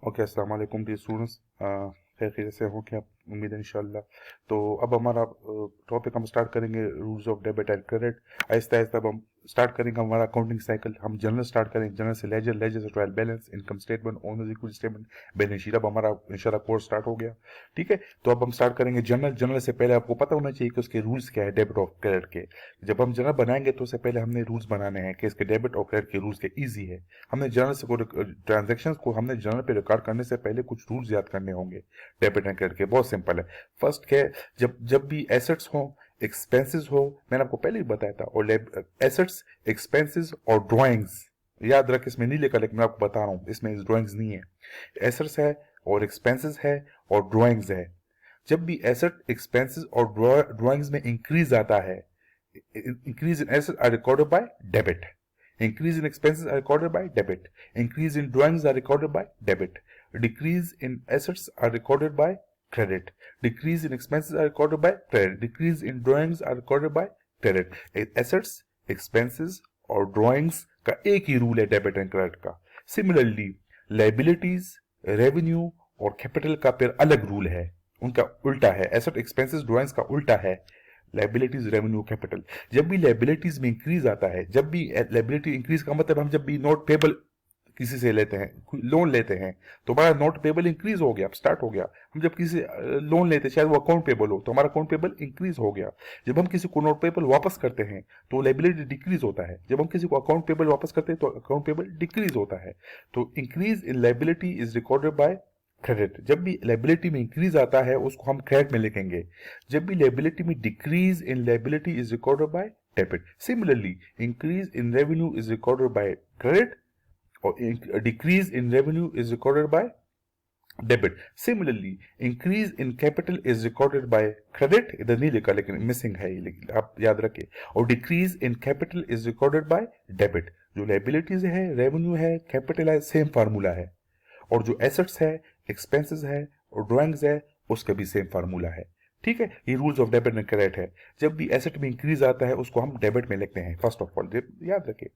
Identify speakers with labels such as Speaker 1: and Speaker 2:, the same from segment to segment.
Speaker 1: Okay, अस्सलाम वालेकुम dear students. खैर खैरियत से हो क्या? उम्मीद है इंशाल्लाह। तो अब हमारा टॉपिक हम स्टार्ट करेंगे rules of debit and credit. Aahista Aahista अब हम स्टार्ट करेंगे हमारा अकाउंटिंग साइकिल। हम जनरल स्टार्ट करेंगे, जनरल से लेजर, लेजर से trial balance, income statement, owners equity statement, balance sheet. अब हमारा इंशाल्लाह कोर्स स्टार्ट हो गया। ठीक है, तो अब हम स्टार्ट करेंगे जनरल। जनरल से पहले आपको पता होना चाहिए कि उसके रूल्स क्या है डेबिट और क्रेडिट के। जब हम जनरल बनाएंगे तो उससे पहले हमने रूल्स बनाने हैं कि इसके डेबिट और क्रेडिट के रूल्स के ईजी है। हमने जनरल से ट्रांजेक्शन को हमने जनरल पे रिकॉर्ड करने से पहले कुछ रूल्स याद करने होंगे डेबिट एंड क्रेडिट के। बहुत सिंपल है। फर्स्ट क्या है, जब जब भी एसेट्स हो, एक्सपेंसेस हो, मैंने आपको पहले ही बताया था, और एसेट्स, एक्सपेंसेस और ड्राइंग्स, याद रख, इसमें नहीं लिखा लेकिन मैं आपको बता रहा हूं, इसमें ड्राइंग्स नहीं है। एसेट्स है और एक्सपेंसेस है और ड्राइंग्स है। जब भी एसेट, एक्सपेंसेस और ड्राइंग्स में इंक्रीज आता है, increase in assets are recorded by debit, increase in expenses are recorded by debit, increase in drawings are recorded by debit, decrease in assets are recorded by credit, decrease in expenses are recorded by credit, decrease in drawings are recorded by credit। assets, expenses और drawings का एक ही rule है debit and credit का। Similarly liabilities, revenue और capital का फिर अलग rule है, उनका उल्टा है। एसेट, एक्सपेंसेस, ड्राइंग्स का उल्टा है लाइबिलिटीज, रेवेन्यू, कैपिटल। जब भी लाइबिलिटीज में इंक्रीज आता है, जब भी लाइबिलिटी इंक्रीज का मतलब हम जब भी नोट पेबल किसी से लेते हैं, लोन लेते हैं, तो हमारा नोट पेबल इंक्रीज हो गया, स्टार्ट हो गया। हम जब किसी लोन लेते हैं, शायद वो अकाउंट पेबल हो, तो हमारा अकाउंट पेबल इंक्रीज हो गया। जब हम किसी को नोट पेबल वापस करते हैं तो लाइबिलिटी डिक्रीज होता है। जब हम किसी को अकाउंट पेबल वापस करते हैं तो अकाउंट पेबल डिक्रीज होता है। तो increase in liability is recorded by credit. जब भी लाइबिलिटी में इंक्रीज आता है उसको हम क्रेडिट में लिखेंगे। जब भी लाइबिलिटी में decrease in liability is recorded by debit. Similarly increase in revenue is recorded by credit और decrease in revenue is recorded by debit. Similarly increase in capital is recorded by credit, इधर नहीं लिखा लेकिन missing है ये, लेकिन आप याद रखिए। और decrease in capital is recorded by debit. जो लाइबिलिटीज है, रेवेन्यू है, कैपिटल है, सेम फार्मूला है। और जो एसेट्स है, एक्सपेंसेस है और ड्राइंग्स है, उसका भी सेम फार्मूला है। ठीक है, ये rules of debit and credit है। जब भी एसेट में इंक्रीज आता है उसको हम डेबिट में लिखते हैं। फर्स्ट ऑफ ऑल याद रखिए,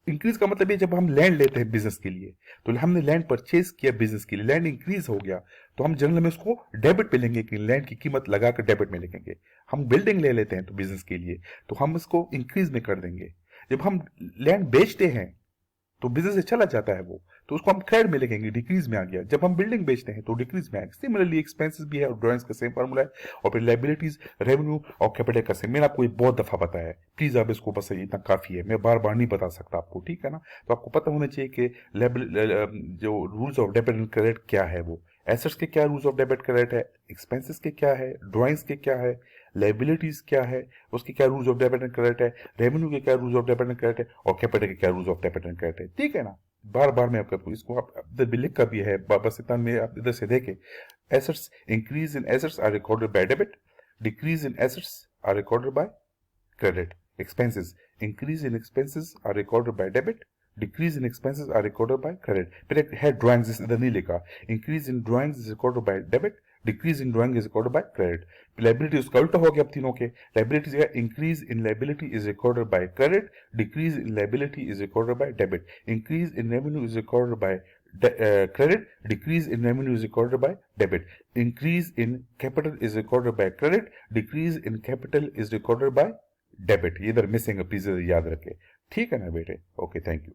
Speaker 1: इंक्रीज का मतलब ये, जब हम लैंड लेते हैं बिजनेस के लिए, तो हमने लैंड परचेज किया बिजनेस के लिए, लैंड इंक्रीज हो गया, तो हम जनरल में उसको डेबिट पे लेंगे कि लैंड की कीमत लगाकर डेबिट में लिखेंगे। हम बिल्डिंग ले लेते हैं तो बिजनेस के लिए, तो हम इसको इंक्रीज में कर देंगे। जब हम लैंड बेचते हैं तो बिजनेस से चला जाता है वो, तो उसको हम क्रेडिट में लिखेंगे, डिक्रीज में आ गया। जब हम बिल्डिंग बेचते हैं तो डिक्रीज में आएगा। सिमिलरली एक्सपेंसेस भी है और ड्राइंग्स का सेम फार्मूला है। और फिर लाइबिलिटीज, रेवेन्यू और कैपिटल का सेम। मैंने आपको ये बहुत दफा बताया है, प्लीज आप इसको बस, इतना काफी है, मैं बार बार नहीं बता सकता आपको, ठीक है ना। तो आपको पता होना चाहिए कि जो rules of debit and credit क्या है वो। एसेट्स के क्या रूल्स ऑफ डेबिट क्रेडिट है, एक्सपेंसेस के क्या है, ड्राइंग्स के क्या है, लाइबिलिटीज क्या है, उसके क्या rules of debit and credit है, रेवेन्यू के क्या rules of debit and credit है, और कैपिटल के क्या rules of debit and credit है। ठीक है ना, बार बार मैं आपको इसको, आप इधर भी लिखा भी है, बस इतना में आप इधर से देखें। Assets, increase in assets are recorded by debit, decrease in assets are recorded by credit. Expenses, increase in expenses are recorded by debit, decrease in expenses are recorded by credit. फिर एक है ड्राइंग्स, इधर नहीं लिखा, increase in drawings is recorded by debit, decrease in drawing is recorded by credit. Liability उसका उल्टा हो गया अब तीनों के। लाइबिलिटीज का increase in liability is recorded by credit, decrease in liability is recorded by debit, increase in revenue is recorded bye credit, decrease in revenue is recorded by debit, increase in capital is recorded by credit, decrease in capital is recorded by debit. ये इधर missing है, please याद रखें। ठीक है ना बेटे, okay, thank you.